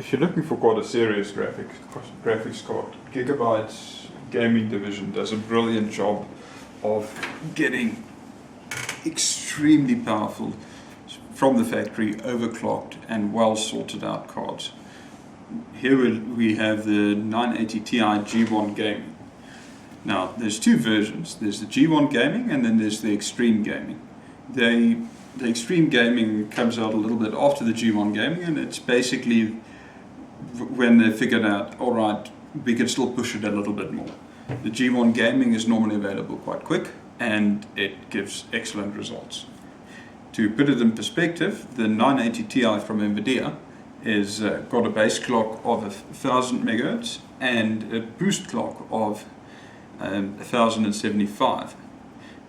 if you're looking for quite a serious graphics card, Gigabyte's gaming division does a brilliant job of getting extremely powerful, from the factory, overclocked and well sorted out cards. Here we have the 980 Ti G1 Gaming. Now there's two versions. There's the G1 Gaming and then there's the Extreme Gaming. The Extreme Gaming comes out a little bit after the G1 Gaming, and it's basically when they figured out, alright, we can still push it a little bit more. The G1 Gaming is normally available quite quick and it gives excellent results. To put it in perspective, the 980 Ti from NVIDIA is got a base clock of 1000 MHz and a boost clock of 1075.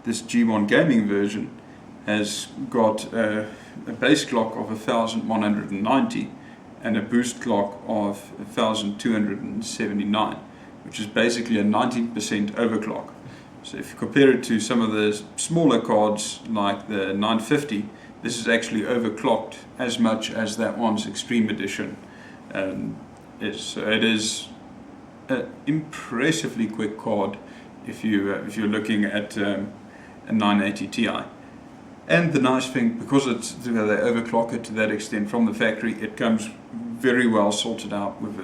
This G1 Gaming version has got a base clock of 1190 and a boost clock of 1279, which is basically a 19% overclock. So if you compare it to some of the smaller cards like the 950, this is actually overclocked as much as that one's Extreme Edition is. So it is an impressively quick card if you're looking at a 980 Ti. And the nice thing, because they overclock it to that extent from the factory, it comes very well sorted out with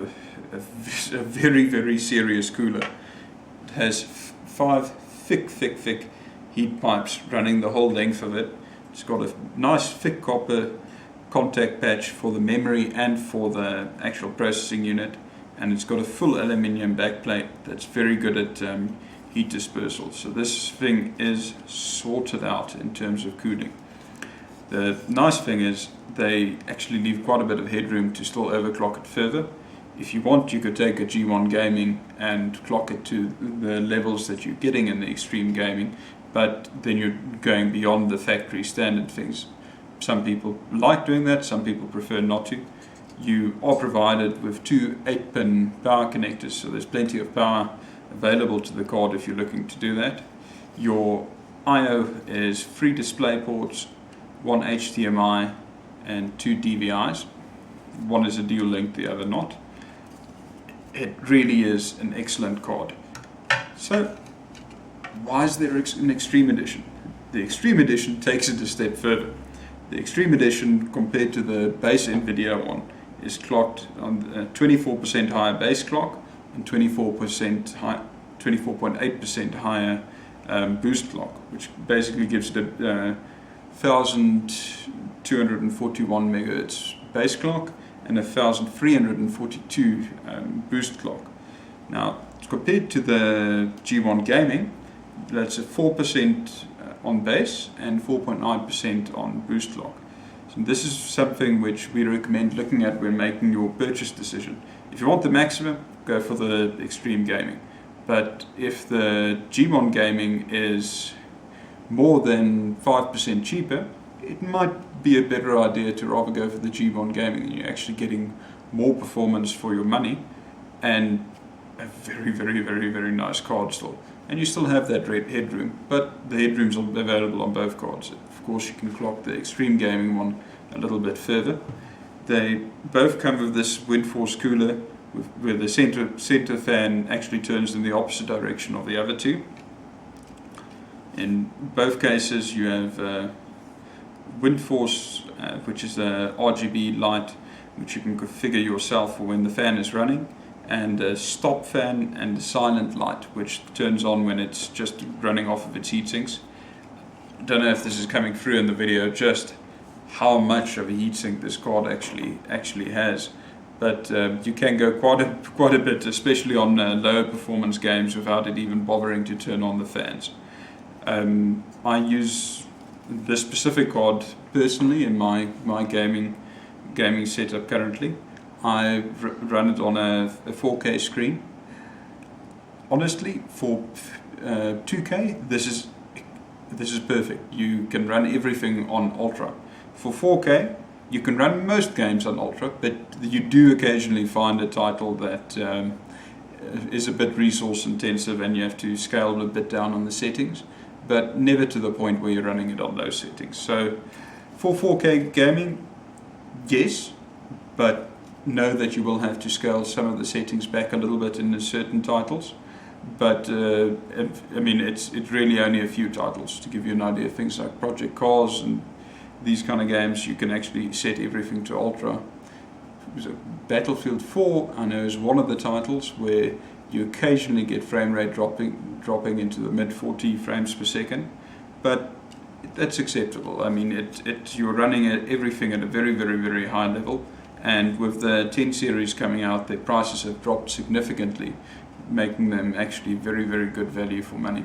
a very, very serious cooler. It has 5 thick heat pipes running the whole length of it. It's got a nice thick copper contact patch for the memory and for the actual processing unit, and it's got a full aluminium backplate that's very good at heat dispersal. So this thing is sorted out in terms of cooling. The nice thing is they actually leave quite a bit of headroom to still overclock it further. If you want, you could take a G1 Gaming and clock it to the levels that you're getting in the Extreme Gaming, but then you're going beyond the factory standard things. Some people like doing that, some people prefer not to. You are provided with two 8-pin power connectors, so there's plenty of power available to the card if you're looking to do that. Your I/O is 3 display ports, 1 HDMI and 2 DVIs. One is a dual link, the other not. It really is an excellent card. So why is there an Extreme Edition? The Extreme Edition takes it a step further. The Extreme Edition, compared to the base NVIDIA one, is clocked on a 24% higher base clock and 24.8% higher boost clock, which basically gives it a 1241 MHz base clock and 1342 boost clock. Now, compared to the G1 Gaming, that's a 4% on base and 4.9% on boost clock. So this is something which we recommend looking at when making your purchase decision. If you want the maximum, go for the Extreme Gaming. But if the G1 Gaming is more than 5% cheaper, it might be a better idea to rather go for the G1 Gaming, and you're actually getting more performance for your money and a very, very, very, very nice card still. And you still have that headroom, but the headroom's available on both cards. Of course, you can clock the Extreme Gaming one a little bit further. They both come with this Windforce cooler, where the center fan actually turns in the opposite direction of the other two. In both cases, you have Windforce, which is a RGB light, which you can configure yourself for when the fan is running, and a stop fan and a silent light, which turns on when it's just running off of its heatsinks. I don't know if this is coming through in the video, just how much of a heatsink this card actually has, but you can go quite a bit, especially on lower performance games, without it even bothering to turn on the fans. I use this specific card personally in my gaming setup currently. I run it on a 4K screen. Honestly, for 2K, this is perfect. You can run everything on Ultra. For 4K, you can run most games on Ultra, but you do occasionally find a title that is a bit resource intensive and you have to scale a bit down on the settings, but never to the point where you're running it on low settings. So for 4K gaming, yes, but know that you will have to scale some of the settings back a little bit in certain titles. But I mean, it's really only a few titles. To give you an idea, things like Project Cars and these kind of games, you can actually set everything to ultra. So Battlefield 4, I know, is one of the titles where you occasionally get frame rate dropping into the mid 40 frames per second, but that's acceptable. I mean, you're running everything at a very, very, very high level, and with the 10 series coming out, their prices have dropped significantly, making them actually very, very good value for money.